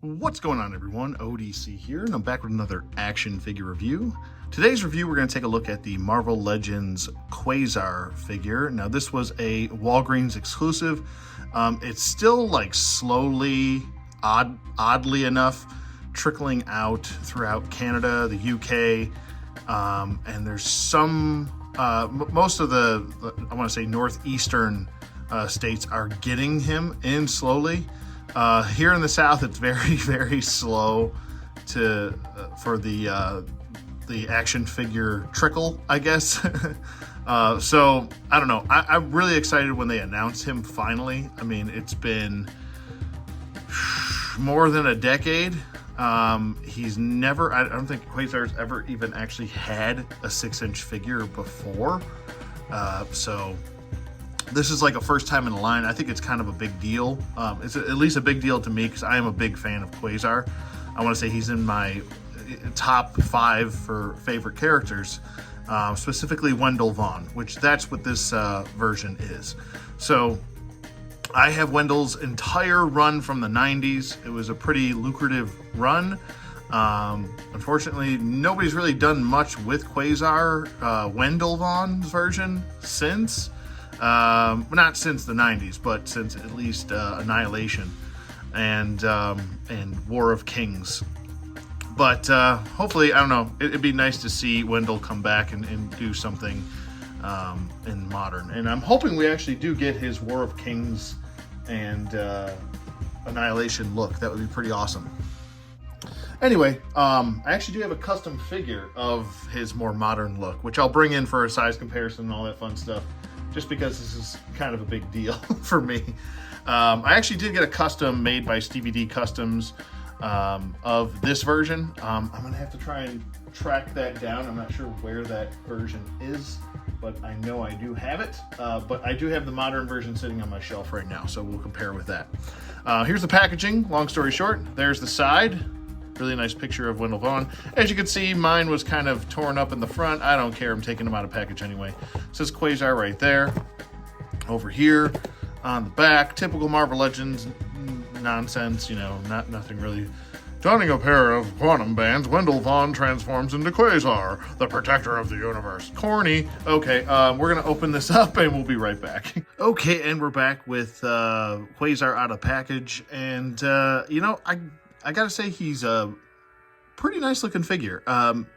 What's going on, everyone? ODC here, and I'm back with another action figure review. Today's review, we're going to take a look at the Marvel Legends Quasar figure. Now, this was a Walgreens exclusive. It's still like slowly, oddly enough, trickling out throughout Canada, the UK, and there's some, most of the, I want to say northeastern states are getting him in slowly. Here in the South, it's very, very slow for the action figure trickle, I guess. So I don't know. I'm really excited when they announced him finally. I mean, it's been more than a decade. He's never, I don't think Quasar's ever even actually had a 6-inch figure before. So this is like a first time in the line. I think it's kind of a big deal. It's at least a big deal to me because I am a big fan of Quasar. I want to say he's in my top 5 for favorite characters, specifically Wendell Vaughn, which that's what this version is. So I have Wendell's entire run from the 90s. It was a pretty lucrative run. Unfortunately, nobody's really done much with Quasar, Wendell Vaughn's version since. Not since the 90s, but since at least Annihilation and War of Kings. But hopefully, I don't know, it'd be nice to see Wendell come back and do something in modern. And I'm hoping we actually do get his War of Kings and Annihilation look. That would be pretty awesome. Anyway, I actually do have a custom figure of his more modern look, which I'll bring in for a size comparison and all that fun stuff, just because this is kind of a big deal for me. I actually did get a custom made by Stevie D Customs of this version. I'm gonna have to try and track that down. I'm not sure where that version is, but I know I do have it. But I do have the modern version sitting on my shelf right now, so we'll compare with that. Here's the packaging, long story short. There's the side. Really nice picture of Wendell Vaughn. As you can see, mine was kind of torn up in the front. I don't care, I'm taking them out of package anyway. It says Quasar right there. Over here on the back, typical Marvel Legends nonsense, you know, nothing really. Donning a pair of quantum bands, Wendell Vaughn transforms into Quasar, the protector of the universe. Corny. Okay, we're gonna open this up and we'll be right back. Okay, and we're back with Quasar out of package, and you know, I gotta say he's a pretty nice looking figure.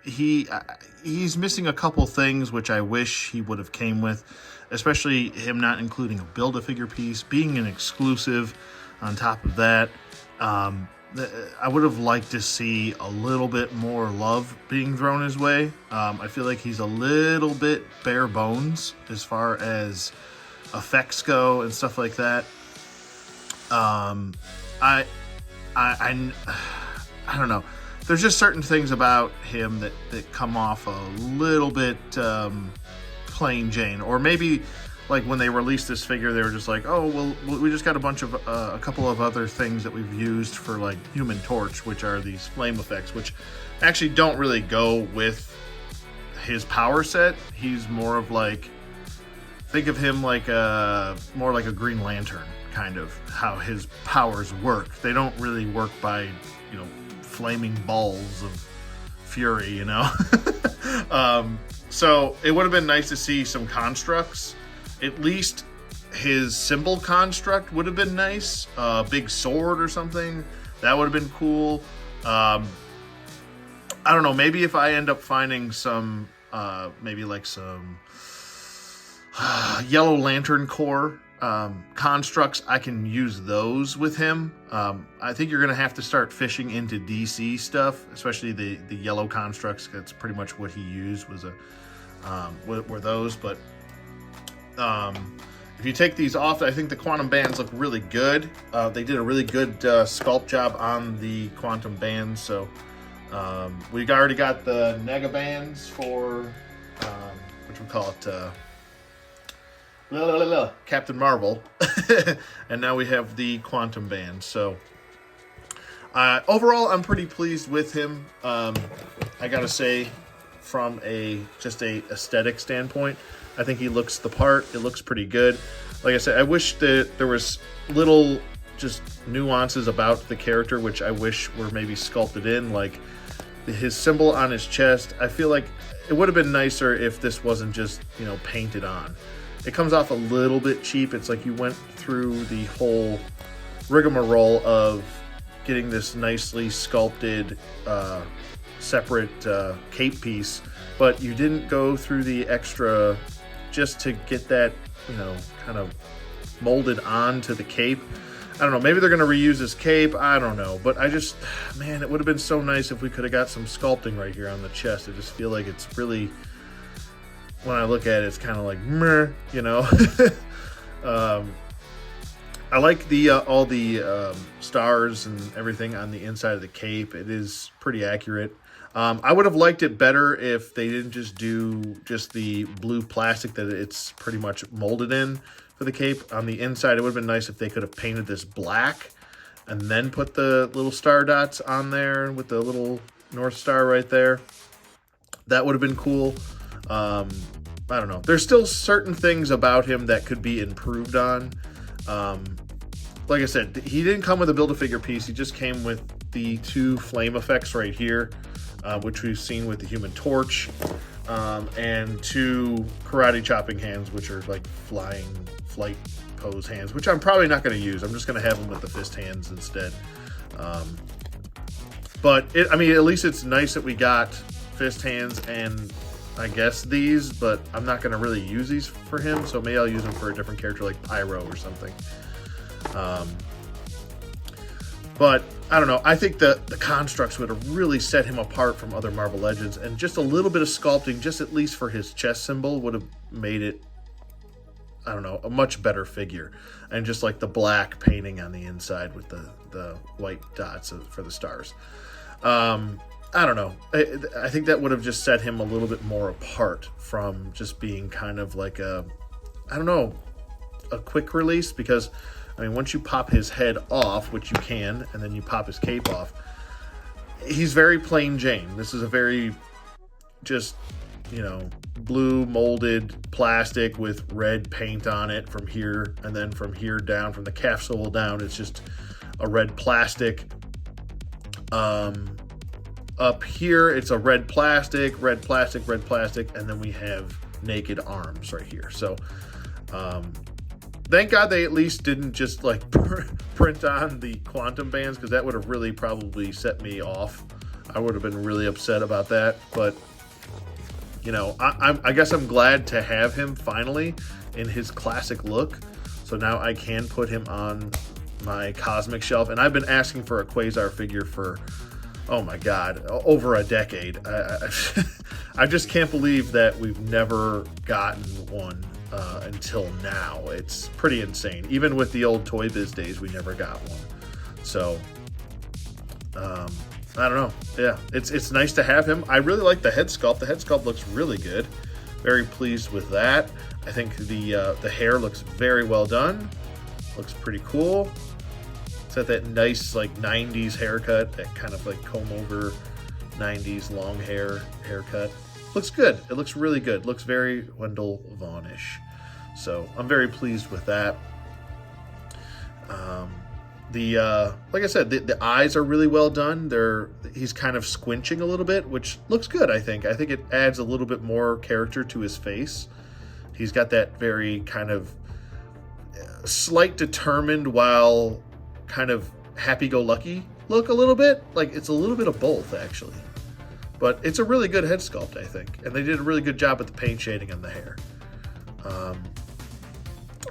He's missing a couple things which I wish he would have came with, especially him not including a Build-A-Figure piece, being an exclusive on top of that. I would have liked to see a little bit more love being thrown his way. I feel like he's a little bit bare bones as far as effects go and stuff like that. I don't know. There's just certain things about him that come off a little bit plain Jane. Or maybe like when they released this figure, they were just like, oh, well, we just got a couple of other things that we've used for like Human Torch, which are these flame effects, which actually don't really go with his power set. He's more of like, think of him like more like a Green Lantern, kind of how his powers work. They don't really work by, you know, flaming balls of fury, you know. So it would have been nice to see some constructs. At least his symbol construct would have been nice. Big sword or something, that would have been cool. I don't know, maybe if I end up finding some maybe like some Yellow Lantern Corps constructs, I can use those with him. I think you're gonna have to start fishing into DC stuff, especially the yellow constructs. That's pretty much what he used, was were those. But if you take these off, I think the quantum bands look really good. They did a really good sculpt job on the quantum bands. So we already got the nega bands for what we call it, Captain Marvel. And now we have the quantum band. So overall, I'm pretty pleased with him. I gotta say, from just a aesthetic standpoint, I think he looks the part. It looks pretty good. Like I said, I wish that there was little just nuances about the character which I wish were maybe sculpted in, like his symbol on his chest. I feel like it would have been nicer if this wasn't just, you know, painted on. It comes off a little bit cheap. It's like you went through the whole rigmarole of getting this nicely sculpted separate cape piece, but you didn't go through the extra just to get that, you know, kind of molded onto the cape. I don't know, maybe they're going to reuse this cape, I don't know, but I just, man, it would have been so nice if we could have got some sculpting right here on the chest. I just feel like it's really, when I look at it, it's kind of like, meh, you know. I like the all the stars and everything on the inside of the cape. It is pretty accurate. I would have liked it better if they didn't just do just the blue plastic that it's pretty much molded in for the cape. On the inside, it would have been nice if they could have painted this black and then put the little star dots on there with the little North Star right there. That would have been cool. I don't know. There's still certain things about him that could be improved on. Like I said, he didn't come with a Build-A-Figure piece. He just came with the 2 flame effects right here, which we've seen with the Human Torch, and 2 karate chopping hands, which are like flight pose hands, which I'm probably not going to use. I'm just going to have them with the fist hands instead. But I mean, at least it's nice that we got fist hands and I guess these, but I'm not going to really use these for him, so maybe I'll use them for a different character like Pyro or something. But I don't know. I think the constructs would have really set him apart from other Marvel Legends, and just a little bit of sculpting, just at least for his chest symbol, would have made it, I don't know, a much better figure. And just like the black painting on the inside with the white dots for the stars. I don't know. I think that would have just set him a little bit more apart from just being kind of like a, I don't know, a quick release, because I mean, once you pop his head off, which you can, and then you pop his cape off, he's very plain Jane. This is a very just, you know, blue molded plastic with red paint on it from here, and then from here down, from the calf sole down, it's just a red plastic. Up here, it's a red plastic, red plastic, red plastic, and then we have naked arms right here. So, thank God they at least didn't just like print on the quantum bands, because that would have really probably set me off. I would have been really upset about that. But, you know, I guess I'm glad to have him finally in his classic look. So now I can put him on my cosmic shelf. And I've been asking for a Quasar figure for, oh my God, over a decade. I just can't believe that we've never gotten one until now. It's pretty insane. Even with the old Toy Biz days, we never got one. So, I don't know. Yeah, it's nice to have him. I really like the head sculpt. The head sculpt looks really good. Very pleased with that. I think the hair looks very well done. Looks pretty cool. It's got that nice like 90s haircut, that kind of like comb over 90s long haircut. Looks good. It looks really good. Looks very Wendell Vaughn-ish. So I'm very pleased with that. Like I said, the eyes are really well done. He's kind of squinching a little bit, which looks good, I think. I think it adds a little bit more character to his face. He's got that very kind of slight determined while kind of happy-go-lucky look a little bit. Like, it's a little bit of both, actually. But it's a really good head sculpt, I think. And they did a really good job with the paint shading on the hair.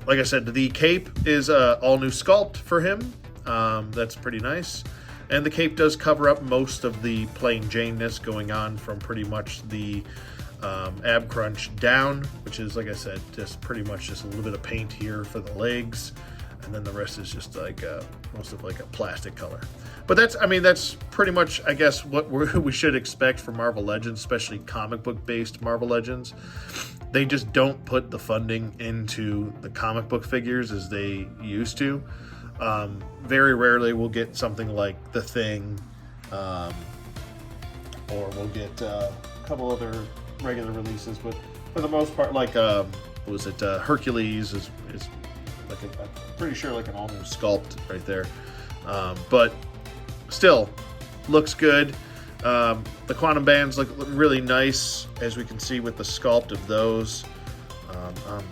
Like I said, the cape is an all-new sculpt for him. That's pretty nice. And the cape does cover up most of the plain Jane-ness going on from pretty much the ab crunch down, which is, like I said, just pretty much just a little bit of paint here for the legs. And then the rest is just like most of like a plastic color. But that's pretty much, I guess, what we should expect from Marvel Legends, especially comic book based Marvel Legends. They just don't put the funding into the comic book figures as they used to. Very rarely we'll get something like The Thing, or we'll get a couple other regular releases. But for the most part, like Hercules is Like I'm pretty sure like an all new Sculpt right there. But still, looks good. The quantum bands look really nice, as we can see with the sculpt of those on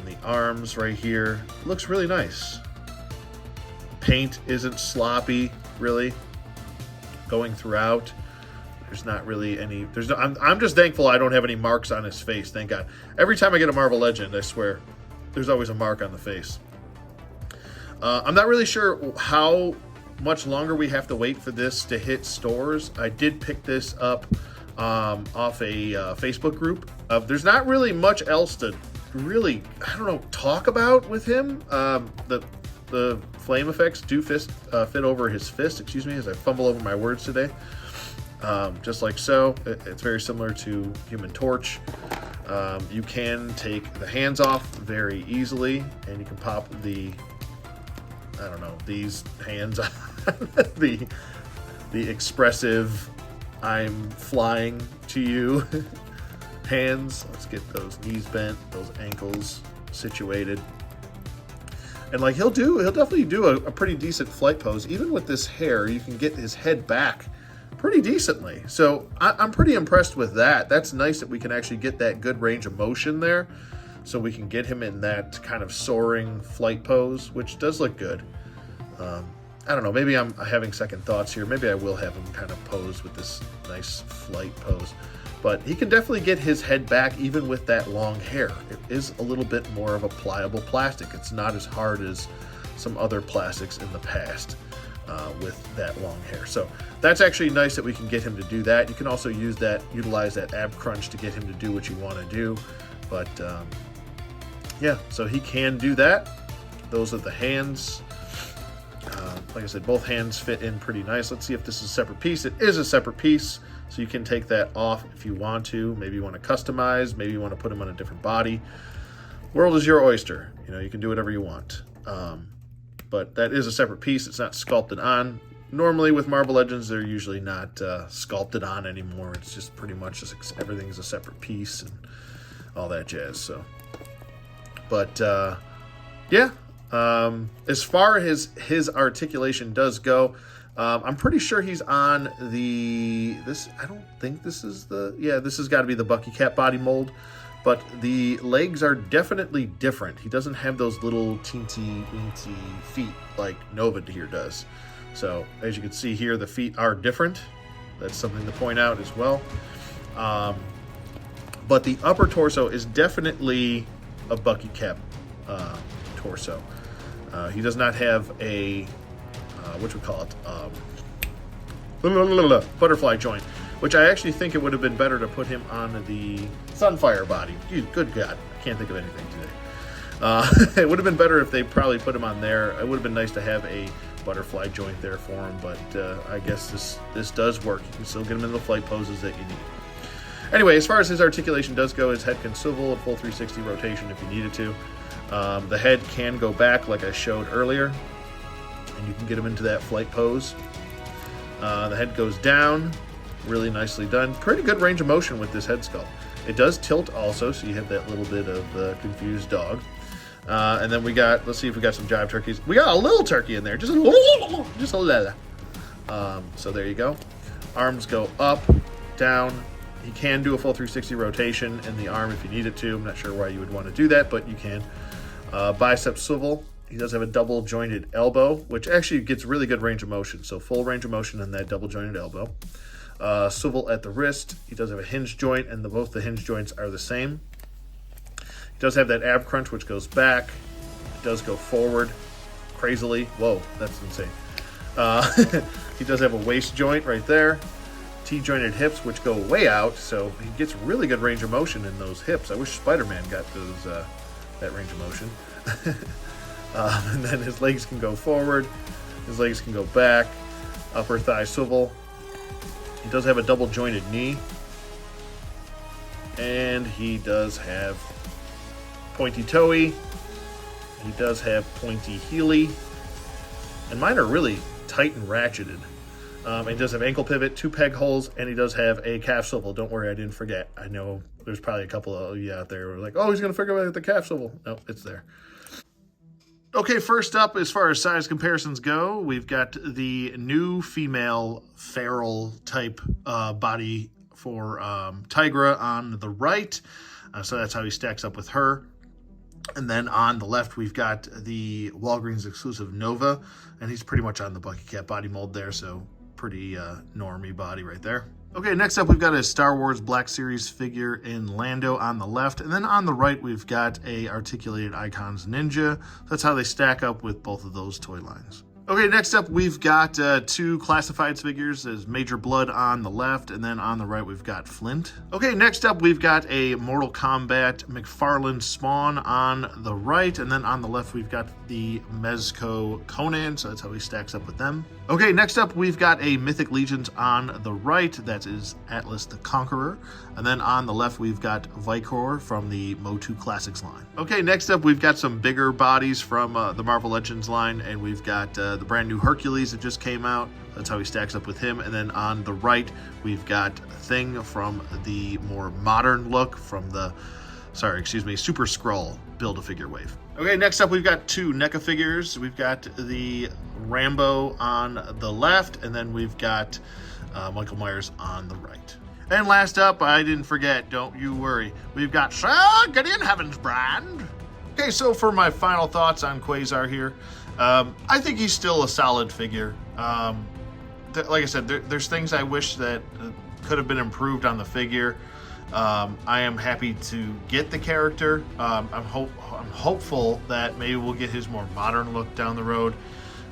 the arms right here. Looks really nice. Paint isn't sloppy, really, going throughout. There's not really any. There's no. I'm just thankful I don't have any marks on his face. Thank God. Every time I get a Marvel Legend, I swear, there's always a mark on the face. I'm not really sure how much longer we have to wait for this to hit stores. I did pick this up off a Facebook group. There's not really much else to really, I don't know, talk about with him. The flame effects do fit over his fist, excuse me, as I fumble over my words today. Just like so. It's very similar to Human Torch. You can take the hands off very easily, and you can pop the, I don't know, these hands on the expressive I'm flying to you hands. Let's get those knees bent, those ankles situated. And like he'll definitely do a pretty decent flight pose. Even with this hair, you can get his head back pretty decently. So I'm pretty impressed with that. That's nice that we can actually get that good range of motion there. So we can get him in that kind of soaring flight pose, which does look good. I don't know, maybe I'm having second thoughts here. Maybe I will have him kind of pose with this nice flight pose. But he can definitely get his head back even with that long hair. It is a little bit more of a pliable plastic. It's not as hard as some other plastics in the past with that long hair. So that's actually nice that we can get him to do that. You can also utilize that ab crunch to get him to do what you want to do. But yeah, so he can do that. Those are the hands. Like I said, both hands fit in pretty nice. Let's see if this is a separate piece. It is a separate piece, so you can take that off if you want to. Maybe you want to customize. Maybe you want to put them on a different body. World is your oyster. You know, you can do whatever you want. But that is a separate piece. It's not sculpted on. Normally with Marvel Legends, they're usually not sculpted on anymore. It's just pretty much everything's a separate piece and all that jazz. So, but yeah. As far as his articulation does go, I'm pretty sure he's on I don't think this is this has got to be the Bucky Cat body mold, but the legs are definitely different. He doesn't have those little teensy weensy feet like Nova here does. So as you can see here, the feet are different. That's something to point out as well. But the upper torso is definitely a Bucky Cat torso. He does not have a butterfly joint, which I actually think it would have been better to put him on the Sunfire body. Good God, I can't think of anything today. It would have been better if they probably put him on there. It would have been nice to have a butterfly joint there for him, but I guess this does work. You can still get him in the flight poses that you need. Anyway, as far as his articulation does go, his head can swivel at full 360 rotation if you needed to. The head can go back like I showed earlier, and you can get him into that flight pose. The head goes down, really nicely done. Pretty good range of motion with this head sculpt. It does tilt also, so you have that little bit of confused dog. And then let's see if we got some jive turkeys. We got a little turkey in there, just a little. So there you go. Arms go up, down. He can do a full 360 rotation in the arm if you needed to. I'm not sure why you would want to do that, but you can. Bicep swivel. He does have a double jointed elbow, which actually gets really good range of motion. So full range of motion in that double jointed elbow. Swivel at the wrist. He does have a hinge joint, and both the hinge joints are the same. He does have that ab crunch, which goes back. It does go forward crazily. Whoa, that's insane. He does have a waist joint right there. T-jointed hips, which go way out, so he gets really good range of motion in those hips. I wish Spider-Man got that range of motion. And then his legs can go forward, his legs can go back, upper thigh swivel. He does have a double jointed knee, and he does have pointy toey. He does have pointy heely, and mine are really tight and ratcheted. He does have ankle pivot, 2 peg holes, and he does have a calf swivel. Don't worry, I didn't forget. I know there's probably a couple of you out there who are like, oh, he's going to figure out the calf swivel. No, it's there. Okay, first up, as far as size comparisons go, we've got the new female feral type body for Tigra on the right. So that's how he stacks up with her. And then on the left, we've got the Walgreens exclusive Nova, and he's pretty much on the Bucky Cat body mold there, so pretty normie body right there. Okay, next up, we've got a Star Wars Black Series figure in Lando on the left, and then on the right, we've got a Articulated Icons Ninja. That's how they stack up with both of those toy lines. Okay, next up, we've got two Classifieds figures. There's Major Blood on the left, and then on the right, we've got Flint. Okay, next up, we've got a Mortal Kombat McFarlane Spawn on the right, and then on the left, we've got the Mezco Conan, so that's how he stacks up with them. Okay, next up, we've got a Mythic Legions on the right, that is Atlas the Conqueror, and then on the left, we've got Vicor from the Motu Classics line. Okay, next up, we've got some bigger bodies from the Marvel Legends line, and we've got the brand new Hercules that just came out. That's how he stacks up with him. And then on the right, we've got Thing from the more modern look from the, Super Skrull Build-A-Figure wave. Okay, next up, we've got two NECA figures. We've got the Rambo on the left, and then we've got Michael Myers on the right. And last up, I didn't forget, don't you worry, we've got Gideon Heavens brand. Okay, so for my final thoughts on Quasar here, I think he's still a solid figure. Like I said, there's things I wish that could have been improved on the figure. I am happy to get the character. I'm hopeful that maybe we'll get his more modern look down the road,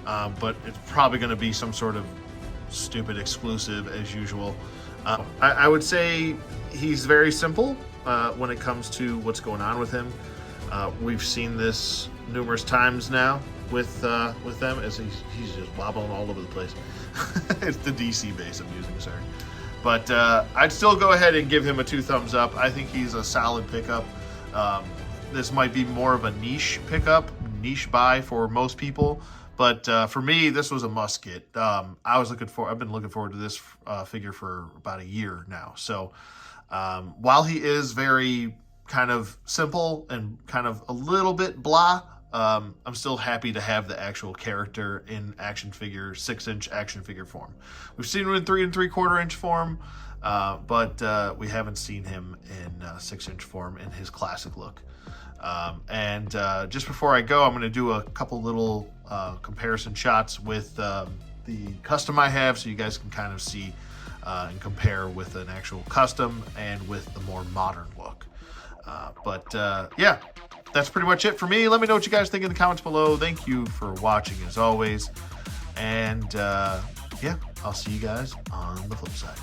but it's probably going to be some sort of stupid exclusive as usual. I would say he's very simple when it comes to what's going on with him. We've seen this numerous times now with them, as he's just wobbling all over the place. It's the DC base I'm using, sorry. But I'd still go ahead and give him a 2 thumbs up. I think he's a solid pickup. This might be more of a niche pickup, niche buy for most people. But for me, this was a must get. I've been looking forward to this figure for about a year now. So while he is very kind of simple and kind of a little bit blah, I'm still happy to have the actual character in action figure, 6-inch action figure form. We've seen him in 3 3/4 inch form, but we haven't seen him in 6-inch form in his classic look. And just before I go, I'm going to do a couple little comparison shots with the custom I have, so you guys can kind of see and compare with an actual custom and with the more modern look. Yeah, that's pretty much it for me. Let me know what you guys think in the comments below. Thank you for watching as always. And yeah, I'll see you guys on the flip side.